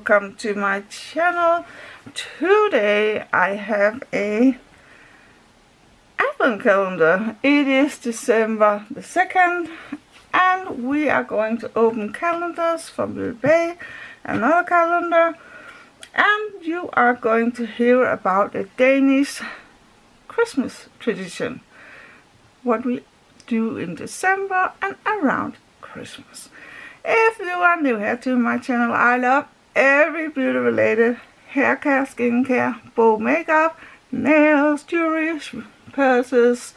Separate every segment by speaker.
Speaker 1: welcome to my channel. Today I have a advent calendar. It is December the 2nd and we are going to open calendars from eBay, another calendar, and you are going to hear about a Danish Christmas tradition, what we do in December and around Christmas. If you are new here to my channel, I love every beauty related hair care, skincare, bow makeup, nails, jewelry, purses,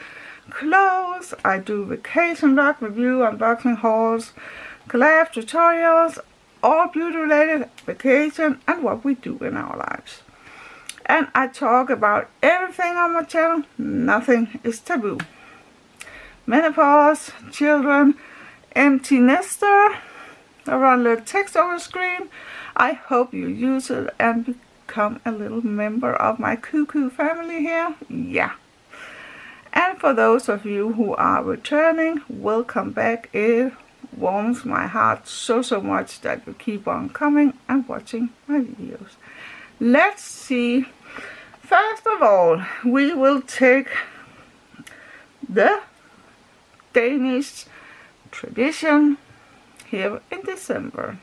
Speaker 1: clothes. I do vacation vlog review, unboxing hauls, collab tutorials, all beauty related, vacation and what we do in our lives. And I talk about everything on my channel. Nothing is taboo. Menopause, children, empty nester. I run a little text over the screen. I hope you use it and become a little member of my cuckoo family here. Yeah. And for those of you who are returning, welcome back. It warms my heart so much that you keep on coming and watching my videos. Let's see. First of all, we will take the Danish tradition here in December.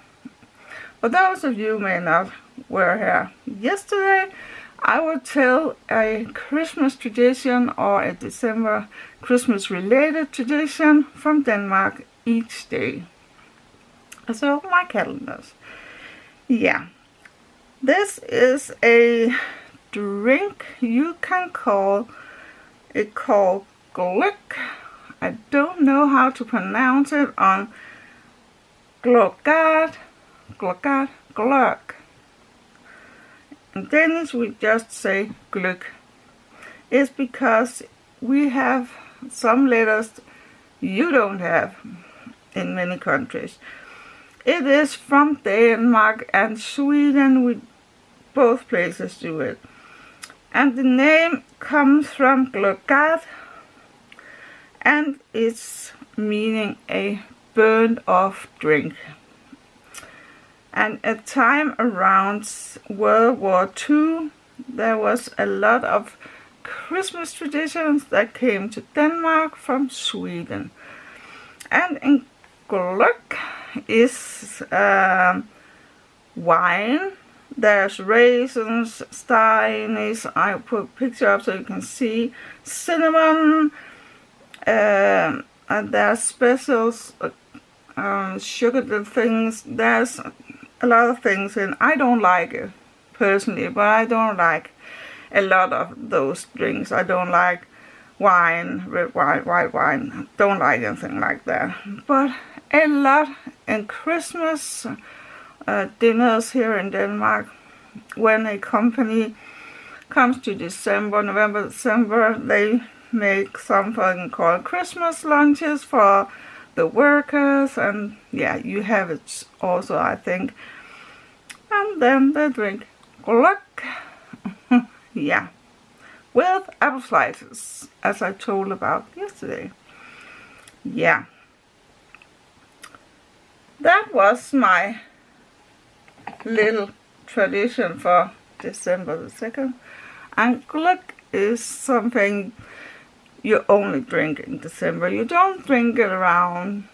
Speaker 1: For those of you who may not were here yesterday, I will tell a Christmas tradition or a December Christmas related tradition from Denmark each day. So my calendars. Yeah. This is a drink you can call it called gløgg. I don't know how to pronounce it on gløgg. In Danish we just say gløgg. It's because we have some letters you don't have in many countries. It is from Denmark and Sweden. We both places do it. And the name comes from gløgg and it's meaning a burned off drink. And at time around World War II, there was a lot of Christmas traditions that came to Denmark from Sweden. And in gløgg is wine. There's raisins, star anise. I put a picture up so you can see. Cinnamon. And there's specials, sugar things. There's a lot of things in. I don't like it personally, but I don't like a lot of those drinks. I don't like wine, red wine, white wine. Don't like anything like that. But a lot in Christmas dinners here in Denmark, when a company comes to December, November, December, they make something called Christmas lunches for the workers, and yeah, you have it also, I think. And then they drink gløgg, yeah, with apple slices, as I told about yesterday. Yeah, that was my little tradition for December the 2nd. And gløgg is something you only drink in December. You don't drink it around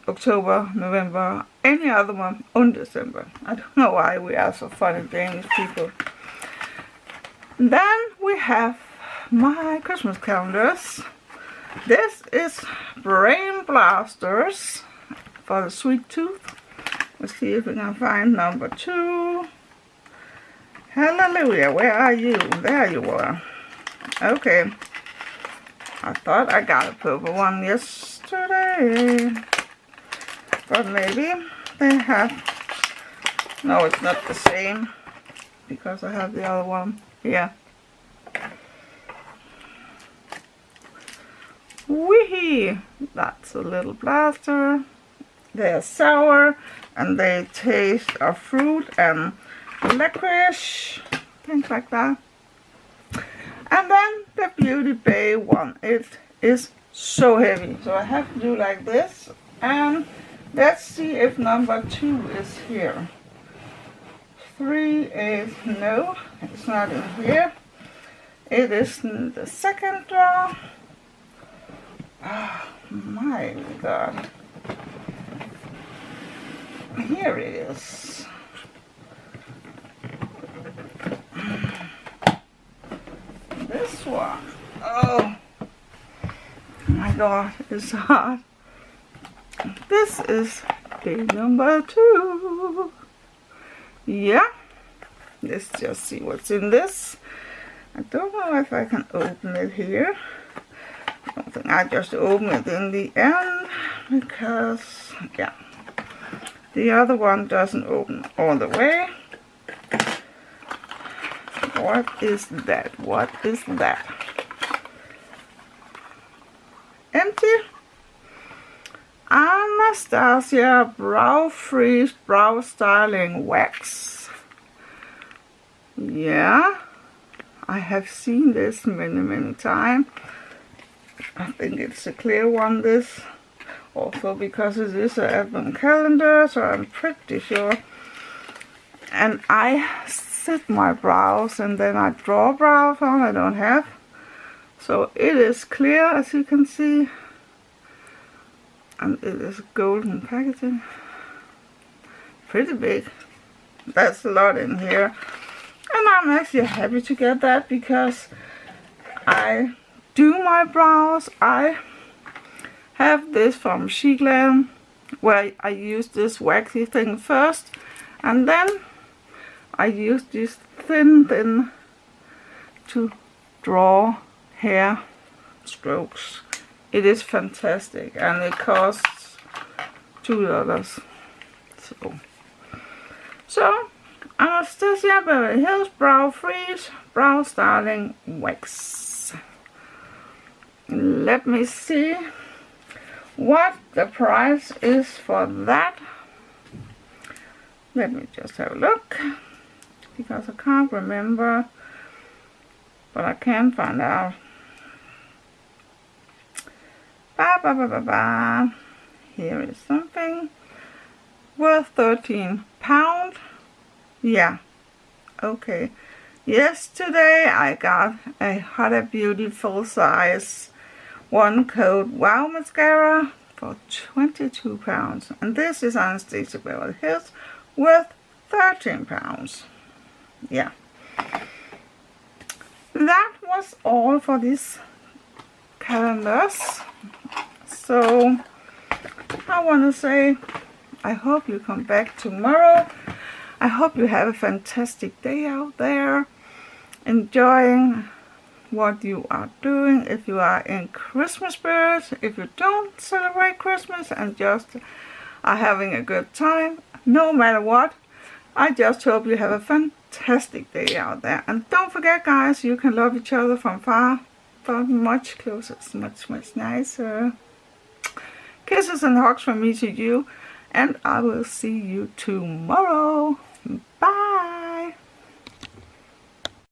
Speaker 1: October, November, any other one on December. I don't know why we are so funny Danish people. Then we have my Christmas calendars. This is Brain Blasters for the sweet tooth. Let's see if we can find number 2. Hallelujah, where are you? There you are. Okay. I thought I got a purple one yesterday, but maybe they have, no, it's not the same, because I have the other one here. Wee! That's a little blaster. They're sour, and they taste of fruit and licorice, things like that. And then the Beauty Bay one, it is so heavy, so I have to do like this. And let's see if number 2 is here. 3 is, no, it's not in here. It is in the second drawer. Oh my God. Here it is. This one. Oh my God, it's hard. This is day number 2. Yeah. Let's just see what's in this. I don't know if I can open it here. I don't think I just open it in the end because, yeah, the other one doesn't open all the way. What is that? What is that? Empty. Anastasia Brow Freeze Brow Styling Wax. Yeah, I have seen this many times. I think it's a clear one, this. Also because it is an advent calendar, so I'm pretty sure. And I set my brows and then I draw brows on. I don't have. So it is clear, as you can see. And it is golden packaging. Pretty big. That's a lot in here. And I'm actually happy to get that because I do my brows. I have this from Sheglam where I use this waxy thing first. And then I use this thin to draw hair strokes. It is fantastic and it costs $2. So Anastasia Beverly Hills Brow Freeze Brow Styling Wax. Let me see what the price is for that. Let me just have a look because I can't remember, but I can find out. Here is something worth £13. Yeah, okay. Yesterday I got a Huda Beauty full size 1-coat Wow mascara for £22, and this is Anastasia Beverly Hills worth £13. Yeah, that was all for these calendars. So I want to say I hope you come back tomorrow. I hope you have a fantastic day out there, enjoying what you are doing. If you are in Christmas spirit, if you don't celebrate Christmas and just are having a good time, no matter what, I just hope you have a fantastic day out there. And don't forget, guys, you can love each other from far, but much closer. It's much nicer. Kisses and hugs from me to you, and I will see you tomorrow. Bye.